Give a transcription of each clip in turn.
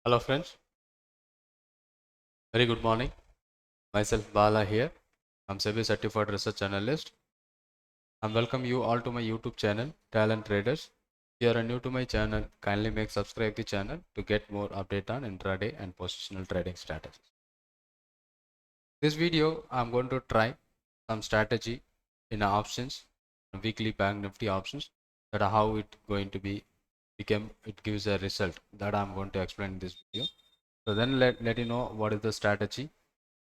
Hello friends, very good morning. Myself Bala here. I'm SEBI certified research analyst. I welcome you all to my YouTube channel Talent Traders. If you are new to my channel, kindly make subscribe the channel to get more update on intraday and positional trading strategies. This video I'm going to try some strategy in options, weekly bank nifty options, that are how it going to be become it gives a result that I'm going to explain in this video. So then let you know what is the strategy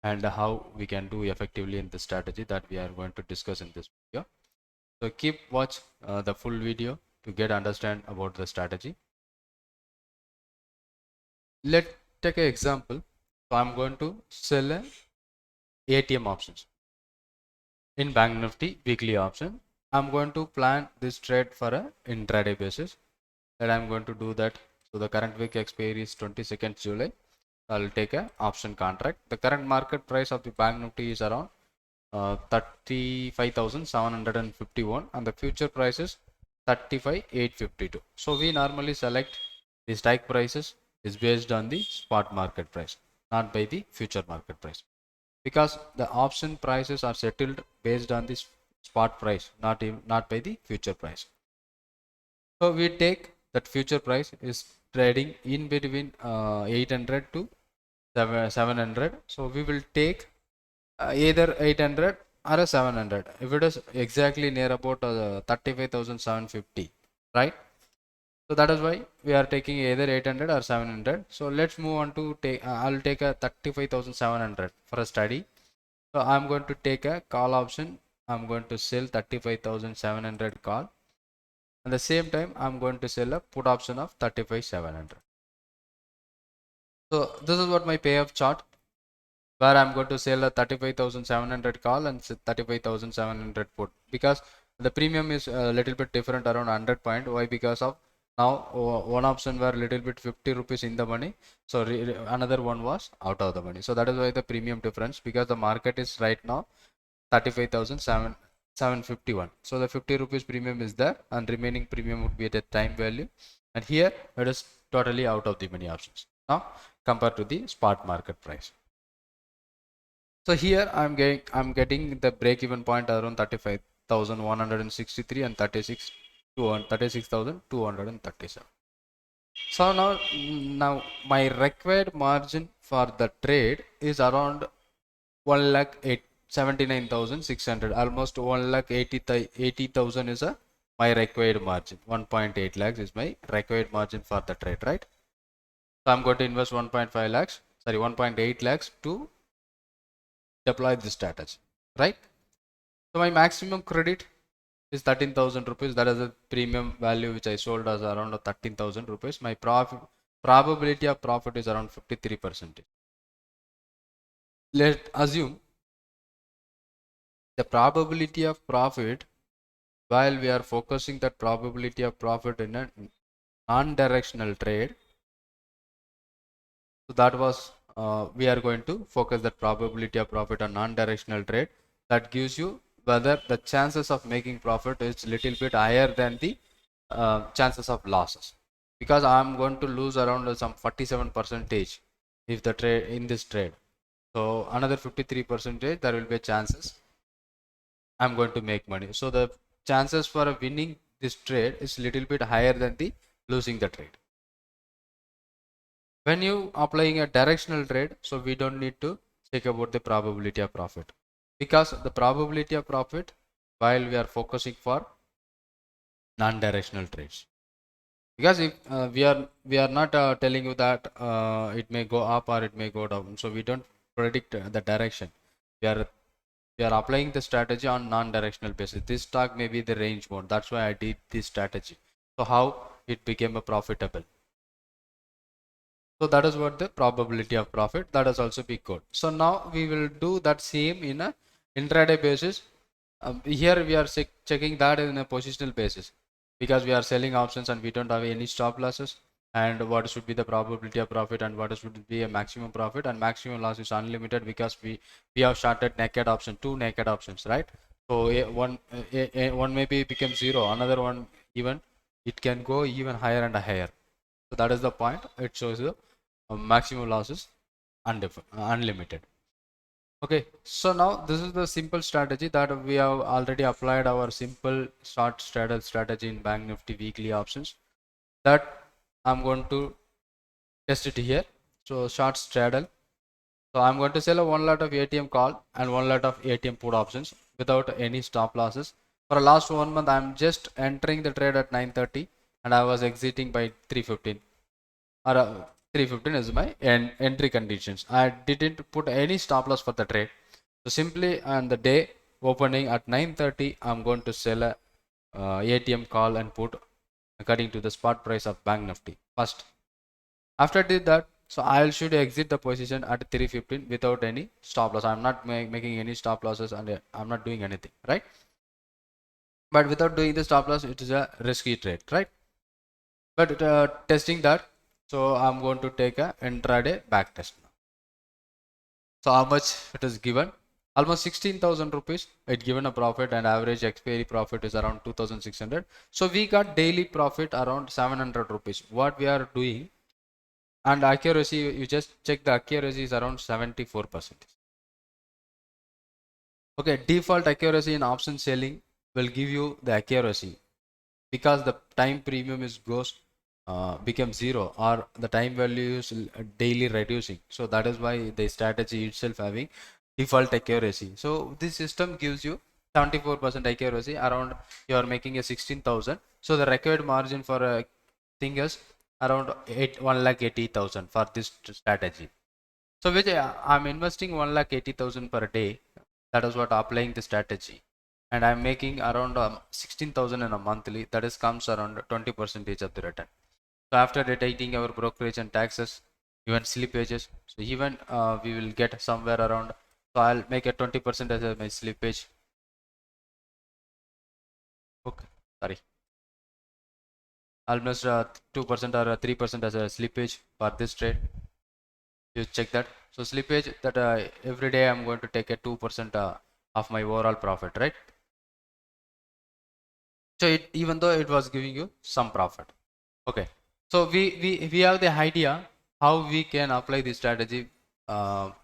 and how we can do effectively in the strategy that we are going to discuss in this video. So keep watch the full video to get understand about the strategy. Let's take an example. So I'm going to sell a ATM options in Bank Nifty weekly option. I'm going to plan this trade for a intraday basis. That I'm going to do that. So the current week expiry is 22nd July. I'll take a option contract. The current market price of the Bank Nifty is around 35,751 and the future price is 35,852. So we normally select the strike prices is based on the spot market price, not by the future market price, because the option prices are settled based on the spot price, not by the future price. So we take that future price is trading in between 800 to 700. So we will take either 800 or a 700 if it is exactly near about 35,750, right? So that is why we are taking either 800 or 700. So let's move on to take I'll take a 35,700 for a study. So I'm going to take a call option. I'm going to sell 35,700 call. At the same time I'm going to sell a put option of 35,700. So this is what my payoff chart, where I'm going to sell a 35,700 call and 35,700 put, because the premium is a little bit different, around 100 point. Why? Because of now one option were little bit 50 rupees in the money, so another one was out of the money. So that is why the premium difference, because the market is right now 35,751. So the 50 rupees premium is there and remaining premium would be at a time value, and here it is totally out of the money options now compared to the spot market price. So here I'm getting the break even point around 35,163 and 36,237. So now my required margin for the trade is around 1,79,600, almost 1,80,000 is my required margin. 1.8 lakhs is my required margin for the trade, right? So I'm going to invest 1.5 lakhs, sorry, 1.8 lakhs to deploy this strategy, right? So my maximum credit is 13,000 rupees. That is a premium value which I sold as around 13,000 rupees. My probability of profit is around 53%. Let's assume the probability of profit, while we are focusing that probability of profit in a non-directional trade. So that was we are going to focus that probability of profit on non-directional trade. That gives you whether the chances of making profit is little bit higher than the chances of losses, because I'm going to lose around some 47 percentage if the trade in this trade. So another 53 percentage there will be chances I'm going to make money. So the chances for winning this trade is little bit higher than the losing the trade. When you applying a directional trade, so we don't need to think about the probability of profit, because the probability of profit while we are focusing for non-directional trades, because if we are not telling you that it may go up or it may go down, so we don't predict the direction. We are applying the strategy on non-directional basis. This stock may be the range mode, that's why I did this strategy. So how it became a profitable. So that is what the probability of profit, that is also be good. So now we will do that same in a intraday basis. Here we are checking that in a positional basis, because we are selling options and we don't have any stop losses, and what should be the probability of profit and what should be a maximum profit, and maximum loss is unlimited because we have started naked option, two naked options, right? So one maybe become zero, another one even it can go even higher and higher. So that is the point it shows you. maximum loss is unlimited. Okay, so now this is the simple strategy that we have already applied our simple short strategy in Bank Nifty weekly options, that I'm going to test it here. So short straddle. So I'm going to sell a one lot of ATM call and one lot of ATM put options without any stop losses. For the last 1 month, I'm just entering the trade at 9:30 and I was exiting by 3:15, or 3:15 is my entry conditions. I didn't put any stop loss for the trade. So simply on the day opening at 9:30, I'm going to sell a ATM call and put according to the spot price of Bank Nifty first. After I did that, so I should exit the position at 3:15 without any stop loss. I'm not making any stop losses and I'm not doing anything, right? But without doing the stop loss, it is a risky trade, right? But testing that, so I'm going to take a intraday back test now. So how much it is given? Almost 16,000 rupees. It given a profit, and average expiry profit is around 2,600. So we got daily profit around 700 rupees. What we are doing, and accuracy, you just check the accuracy is around 74%. Okay, default accuracy in option selling will give you the accuracy because the time premium is goes becomes zero, or the time value is daily reducing. So that is why the strategy itself having default accuracy. So this system gives you 74% accuracy. Around you are making a 16,000. So the required margin for a thing is around 1,80,000 for this strategy. So which I'm investing 1,80,000 per day. That is what applying the strategy, and I'm making around 16,000 in a monthly. That is comes around 20% of the return. So after deducting our brokerage and taxes, even slippages, so even we will get somewhere around. So I'll make a 20% as my slippage. Okay, sorry, almost 2% or 3% as a slippage for this trade. You check that. So slippage that every day I'm going to take a 2% of my overall profit, right? So it, even though it was giving you some profit. Okay, so we have the idea how we can apply this strategy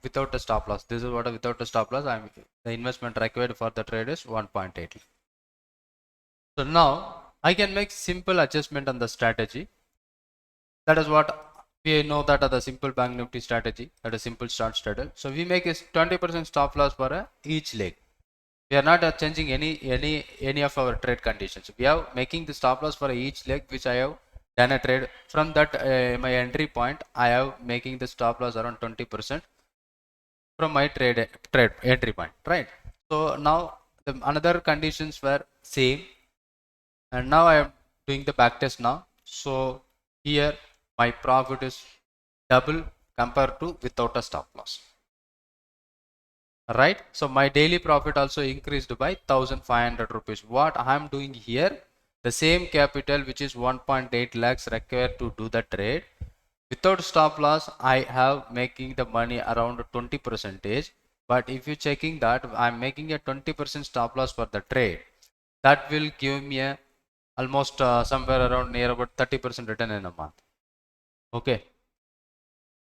without a stop loss. This is what without a stop loss, I'm the investment required for the trade is 1.8. So now I can make simple adjustment on the strategy. That is what we know, that are the simple Bank Nifty strategy, that is simple start strategy. So we make a 20% stop loss for each leg. We are not changing any of our trade conditions. We are making the stop loss for each leg which I have done a trade. From that my entry point, I have making the stop loss around 20% from my trade entry point, right? So now the another conditions were same, and now I am doing the back test now. So here my profit is double compared to without a stop loss, right? So my daily profit also increased by 1,500 rupees. What I am doing here, the same capital which is 1.8 lakhs required to do the trade, without stop loss I have making the money around 20 percentage. But if you checking that I'm making a 20% stop loss for the trade, that will give me a almost somewhere around near about 30% return in a month. Okay,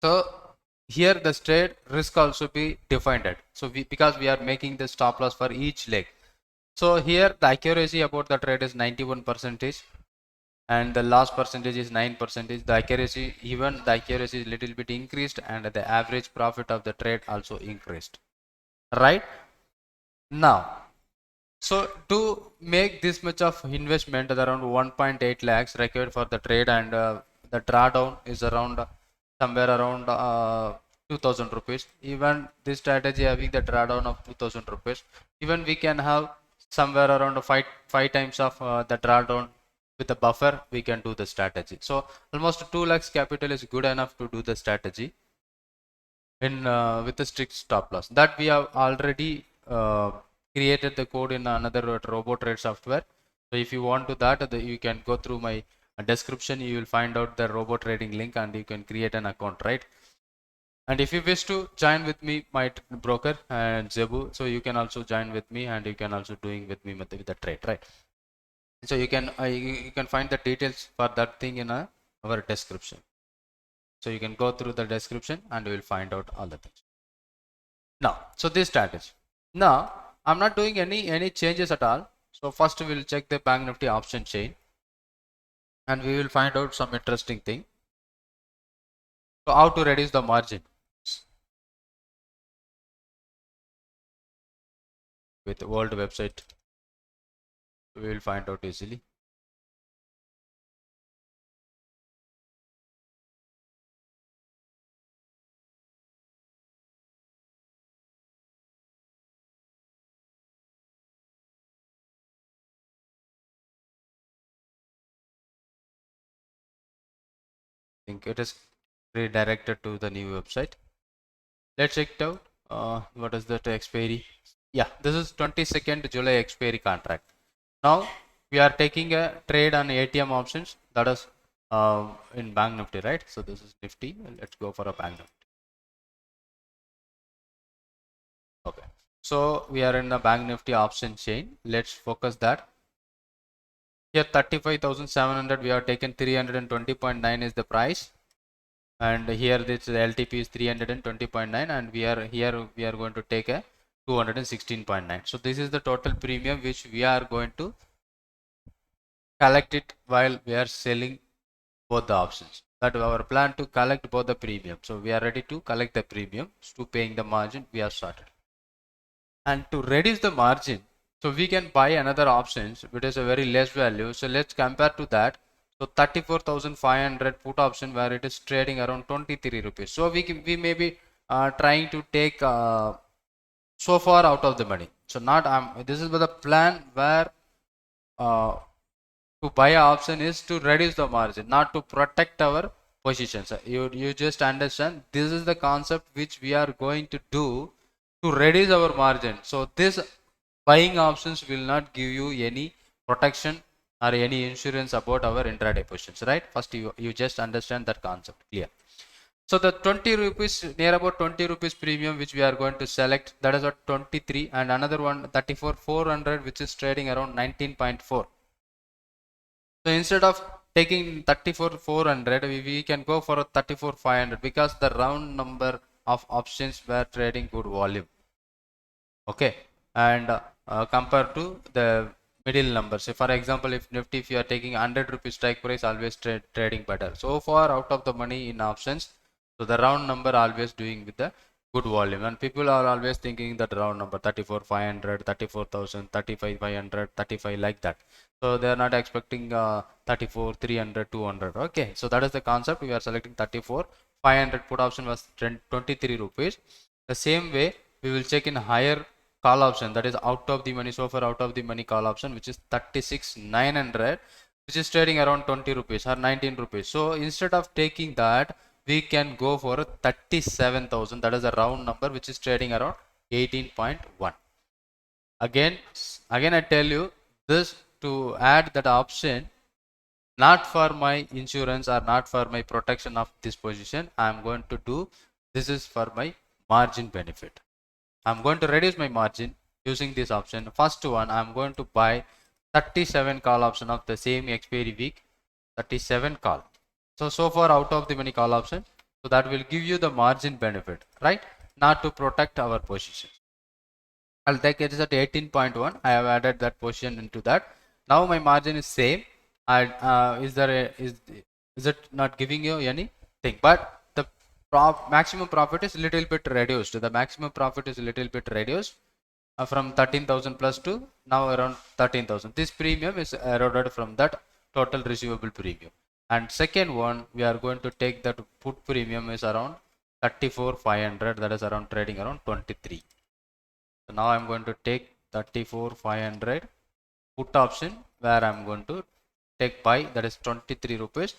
so here the trade risk also be defined. So because we are making the stop loss for each leg. So here the accuracy about the trade is 91%, and the loss percentage is 9%. The accuracy, even the accuracy is little bit increased, and the average profit of the trade also increased, right? Now, so to make this much of investment, around 1.8 lakhs required for the trade, and the drawdown is around somewhere around 2,000 rupees. Even this strategy having the drawdown of 2,000 rupees, even we can have somewhere around five times of the drawdown with the buffer. We can do the strategy. So almost 2 lakhs capital is good enough to do the strategy in with a strict stop loss. That we have already created the code in another RoboTrade software. So if you want to that, you can go through my description. You will find out the RoboTrading link, and you can create an account, right? And if you wish to join with me, my broker and Zebu, so you can also join with me, and you can also doing with me with the trade, right? So you can find the details for that thing in our description. So you can go through the description and you will find out all the things. Now, so this strategy. Now, I'm not doing any changes at all. So first we will check the Bank Nifty option chain and we will find out some interesting thing. So how to reduce the margin with world website, we will find out easily. I think it is redirected to the new website. Let's check it out. What is that expiry? Yeah, this is 22nd July expiry contract. Now we are taking a trade on ATM options, that is in Bank Nifty, right? So this is Nifty. Let's go for a Bank Nifty. Okay. So we are in the Bank Nifty option chain. Let's focus that. Here 35,700 we are taken 320.9 is the price. And here this LTP is 320.9 and we are going to take a 216.9. So this is the total premium which we are going to collect it while we are selling both the options. That our plan to collect both the premium. So we are ready to collect the premium to paying the margin. We have started. And to reduce the margin, so we can buy another options which is a very less value. So let's compare to that. So 34,500 put option where it is trading around 23 rupees. So we may be trying to take so far out of the money. So not this is the plan where to buy an option is to reduce the margin, not to protect our positions. You just understand this is the concept which we are going to do to reduce our margin. So this buying options will not give you any protection or any insurance about our intraday positions, right? First you just understand that concept clear. So the 20 rupees, near about 20 rupees premium which we are going to select, that is at 23, and another one 34,400 which is trading around 19.4. So instead of taking 34,400, we can go for a 34,500 because the round number of options were trading good volume. Okay, and compared to the middle number. So for example, if Nifty, if you are taking 100 rupees strike price, always trading better. So far out of the money in options, so the round number always doing with the good volume, and people are always thinking that round number 34,500, 34,000, 35,500, 35 like that. So they are not expecting 34, 300, 200. Okay, so that is the concept. We are selecting 34,500 put option was 23 rupees. The same way we will check in higher call option, that is out of the money, so far out of the money call option, which is 36,900, which is trading around 20 rupees or 19 rupees. So instead of taking that, we can go for 37,000, that is a round number, which is trading around 18.1. Again I tell you this to add that option, not for my insurance or not for my protection of this position. I am going to do this is for my margin benefit. I'm going to reduce my margin using this option. First one, I'm going to buy 37 call option of the same expiry week, 37 call. So far out of the money call option. So that will give you the margin benefit, right? Not to protect our position. I'll take it is at 18.1. I have added that position into that. Now my margin is same. Is it not giving you anything? But the maximum profit is little bit reduced. The maximum profit is little bit reduced from 13,000 plus to now around 13,000. This premium is eroded from that total receivable premium. And second one, we are going to take that put premium is around 34,500. That is around trading around 23. So now I'm going to take 34,500 put option where I'm going to take buy, that is 23 rupees.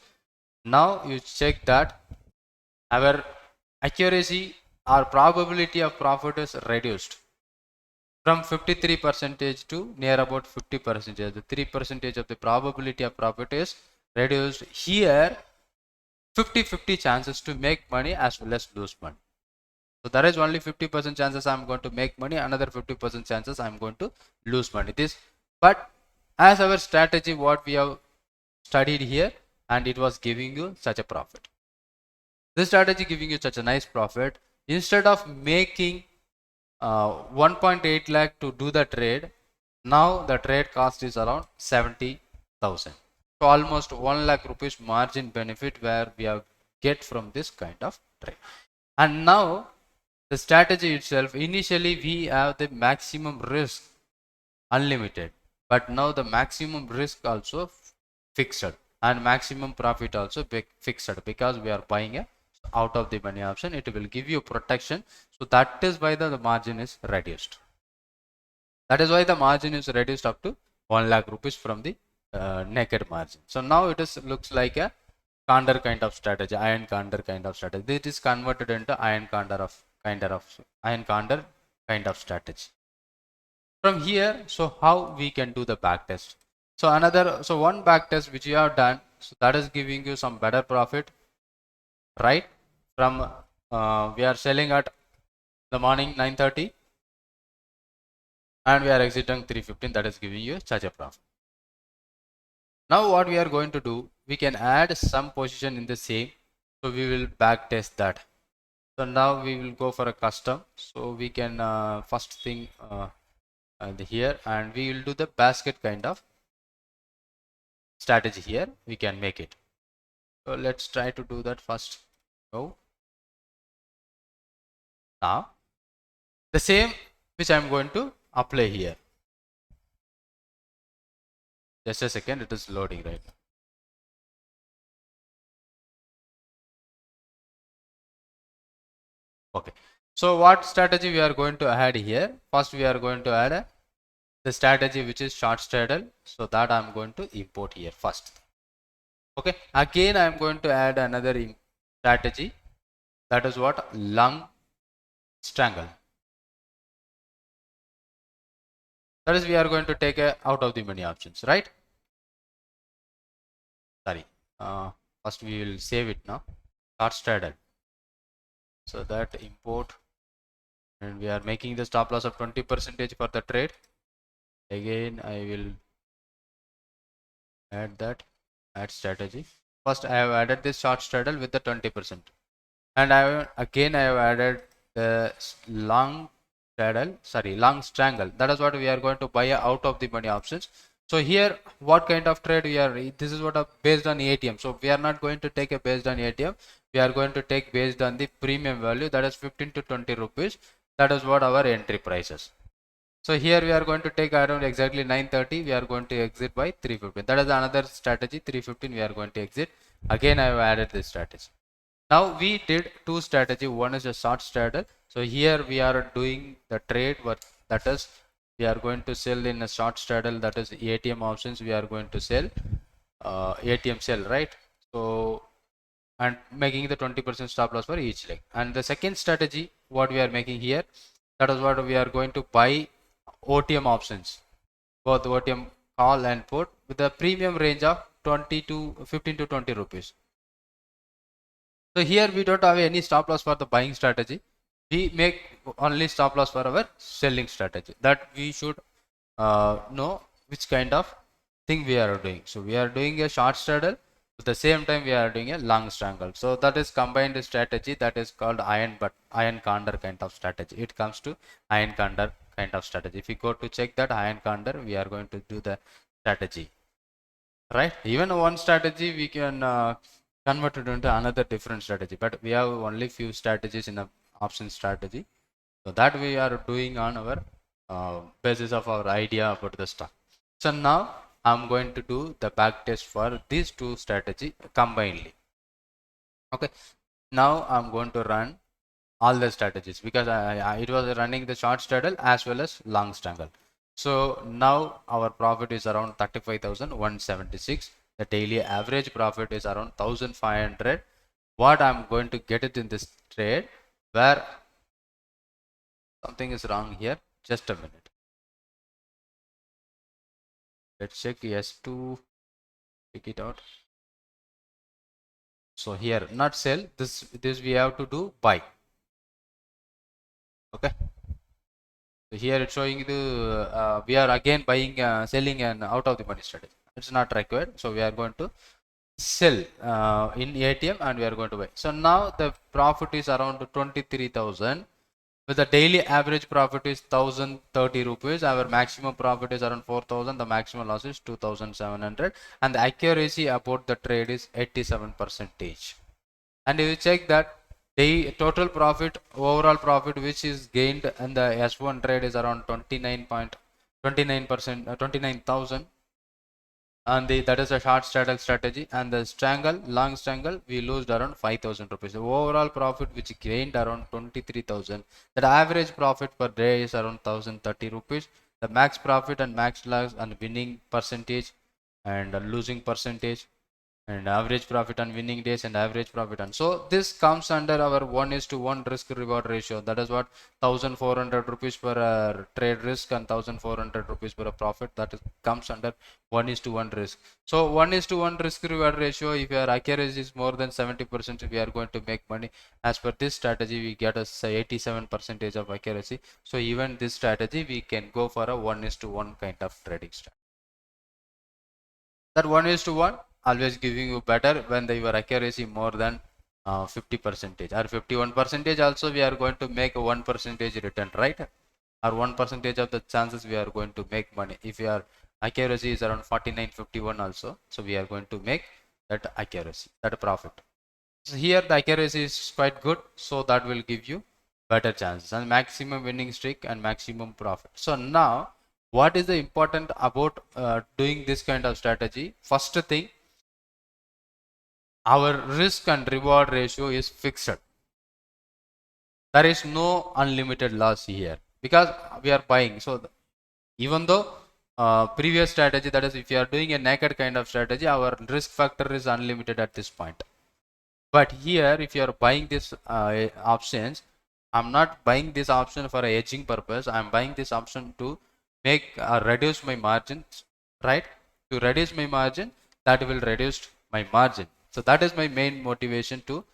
Now you check that our accuracy or probability of profit is reduced from 53 percentage to near about 50 percentage. The 3 percentage of the probability of profit is reduced. Here 50-50 chances to make money as well as lose money. So there is only 50% chances I'm going to make money, another 50% chances I'm going to lose money. But as our strategy, what we have studied here, and it was giving you such a profit. This strategy giving you such a nice profit. Instead of making 1.8 lakh to do the trade, now the trade cost is around 70,000. So almost 1 lakh rupees margin benefit where we have get from this kind of trade. And now the strategy itself, initially we have the maximum risk unlimited, but now the maximum risk also fixed and maximum profit also fixed, because we are buying a out of the money option. It will give you protection, so that is why the margin is reduced. That is why the margin is reduced up to 1 lakh rupees from the naked margin. So now it is looks like a condor kind of strategy, iron condor kind of strategy. It is converted into iron condor kind of strategy. From here, so how we can do the back test? So one back test which you have done, so that is giving you some better profit, right? From we are selling at the morning 9:30 and we are exiting 3:15, that is giving you such a profit. Now what we are going to do, we can add some position in the same, so we will back test that. So now we will go for a custom, so we can first thing here, and we will do the basket kind of strategy here. We can make it. So let's try to do that first. So now the same which I am going to apply here. Just a second, it is loading right now. Okay, so what strategy we are going to add here? First we are going to add the strategy which is short straddle, so that I am going to import here first. Okay, again I am going to add another strategy, that is what, long strangle. That is we are going to take out of the money options, right? Sorry, first we will save it now, short straddle. So that import, and we are making the stop loss of 20% for the trade. Again I will add that, add strategy. First I have added this short straddle with the 20%, and I have added the long strangle. That is what we are going to buy out of the money options. So here what kind of trade we are, this is what based on ATM. So we are not going to take a based on ATM, we are going to take based on the premium value, that is 15 to 20 rupees. That is what our entry prices. So here we are going to take around exactly 9:30, we are going to exit by 3:15. That is another strategy. 3:15 we are going to exit. Again I have added this strategy. Now we did two strategy. One is a short straddle. So here we are doing the trade, that is we are going to sell in a short straddle, that is ATM options. We are going to sell ATM sell, right? So and making the 20% stop loss for each leg. And the second strategy what we are making here, that is what we are going to buy OTM options, both OTM call and put, with a premium range of 15 to 20 rupees. So here we don't have any stop loss for the buying strategy. We make only stop loss for our selling strategy. That we should know which kind of thing we are doing. So we are doing a short straddle, at the same time we are doing a long strangle. So that is combined strategy, that is called iron condor kind of strategy. It comes to iron condor kind of strategy. If you go to check that iron condor, we are going to do the strategy, right? Even one strategy we can convert it into another different strategy, but we have only few strategies in the option strategy. So that we are doing on our basis of our idea about the stock. So now I'm going to do the back test for these two strategy combinedly. Okay, now I'm going to run all the strategies, because it was running the short straddle as well as long strangle. So now our profit is around 35,176. The daily average profit is around 1,500. What I'm going to get it in this trade, where something is wrong here. Just a minute. Let's check S2, check it out. So here not sell, this we have to do buy. Okay. So here it's showing the we are again buying selling and out of the money strategy. It's not required, so we are going to sell in ATM and we are going to buy. So now the profit is around 23,000. With the daily average profit is 1030 rupees. Our maximum profit is around 4,000. The maximum loss is 2,700. And the accuracy about the trade is 87%. And if you check that the total profit, overall profit which is gained in the S1 trade is around 29%, 29,000, and that is a short straddle strategy. And the strangle, long strangle, we lost around 5,000 rupees. The overall profit which gained around 23,000. That average profit per day is around 1,030 rupees. The max profit and max loss and winning percentage and losing percentage and average profit on winning days and average profit on. So this comes under our 1:1 risk reward ratio. That is what 1,400 rupees per trade risk and 1,400 rupees per profit. That comes under 1:1 risk. So 1:1 risk reward ratio, if your accuracy is more than 70%, we are going to make money. As per this strategy, we get a 87% of accuracy. So even this strategy, we can go for a 1:1 kind of trading strategy. That 1:1 always giving you better when your accuracy more than 50% or 51%. Also we are going to make a 1% return, right? Or 1% of the chances we are going to make money. If your accuracy is around 49-51 also, so we are going to make that accuracy, that profit. So here the accuracy is quite good, so that will give you better chances and maximum winning streak and maximum profit. So now what is the important about doing this kind of strategy? First thing, our risk and reward ratio is fixed. There is no unlimited loss here because we are buying. So even though previous strategy, that is if you are doing a naked kind of strategy, our risk factor is unlimited at this point. But here if you are buying this options, I'm not buying this option for a hedging purpose. I'm buying this option to make reduce my margins, right? To reduce my margin, that will reduce my margin. So that is my main motivation to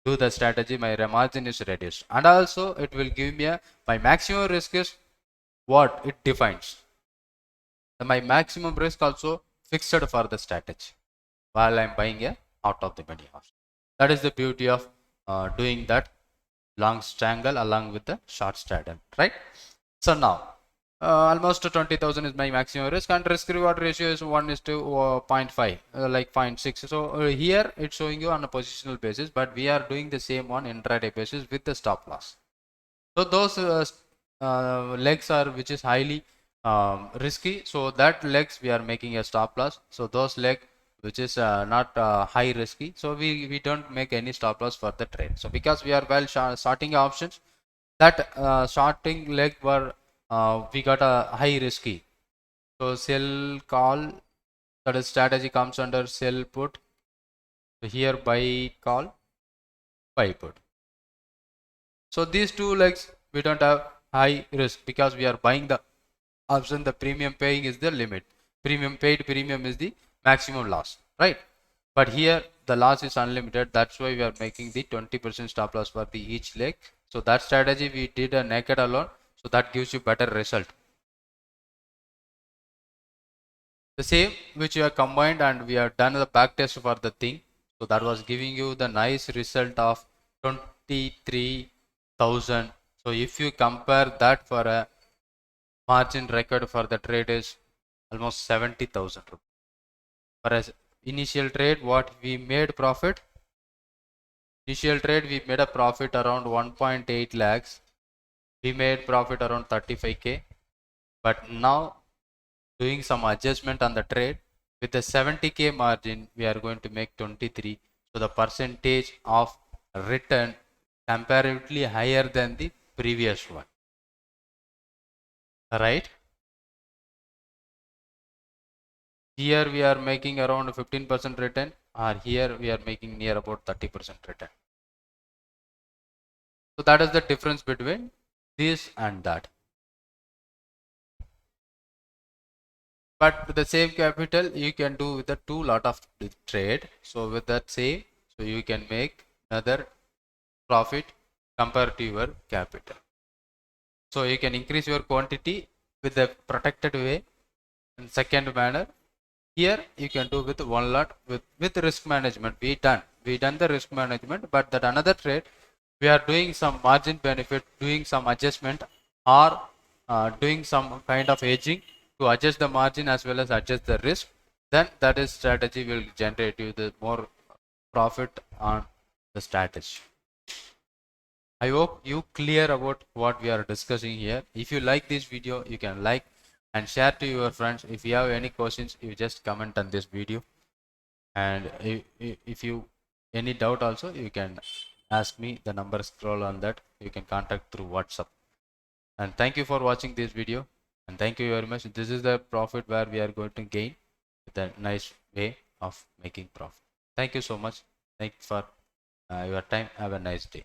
do the strategy. My margin is reduced, and also it will give me my maximum risk is what it defines. My maximum risk also fixed for the strategy while I'm buying a out of the money option. That is the beauty of doing that long strangle along with the short straddle, right? So now almost 20,000 is my maximum risk, and risk reward ratio is 1:0.5, like 0.6. So here it's showing you on a positional basis, but we are doing the same on intraday basis with the stop loss. So those legs are which is highly risky, so that legs we are making a stop loss. So those leg which is not high risky, so we don't make any stop loss for the trade. So because we are well shorting options, that shorting leg were we got a high risky. So sell call, that is strategy comes under sell put. So here buy call, buy put. So these two legs we don't have high risk because we are buying the option. The premium paying is the limit. Premium paid premium is the maximum loss, right? But here the loss is unlimited. That's why we are making the 20% stop loss for the each leg. So that strategy we did a naked alone. So that gives you better result. The same which you have combined and we have done the back test for the thing. So that was giving you the nice result of 23,000. So if you compare that for a margin record for the trade is almost 70,000 rupees. Whereas initial trade, what we made profit, initial trade we made a profit around 1.8 lakhs. We made profit around 35k. But now doing some adjustment on the trade with the 70k margin, we are going to make 23. So the percentage of return comparatively higher than the previous one, right? Here we are making around 15% return, or here we are making near about 30% return. So that is the difference between this and that. But with the same capital you can do with the two lot of trade. So with that same, so you can make another profit compared to your capital. So you can increase your quantity with the protected way in second manner, Here you can do with one lot with risk management. We done the risk management, but that another trade we are doing some margin benefit, doing some adjustment, or doing some kind of hedging to adjust the margin as well as adjust the risk. Then that is strategy will generate you the more profit on the strategy. I hope you clear about what we are discussing here. If you like this video, you can like and share to your friends. If you have any questions, you just comment on this video. And if you any doubt also, you can ask me. The number scroll on that. You can contact through WhatsApp. And thank you for watching this video. And thank you very much. This is the profit where we are going to gain with a nice way of making profit. Thank you so much. Thank you for your time. Have a nice day.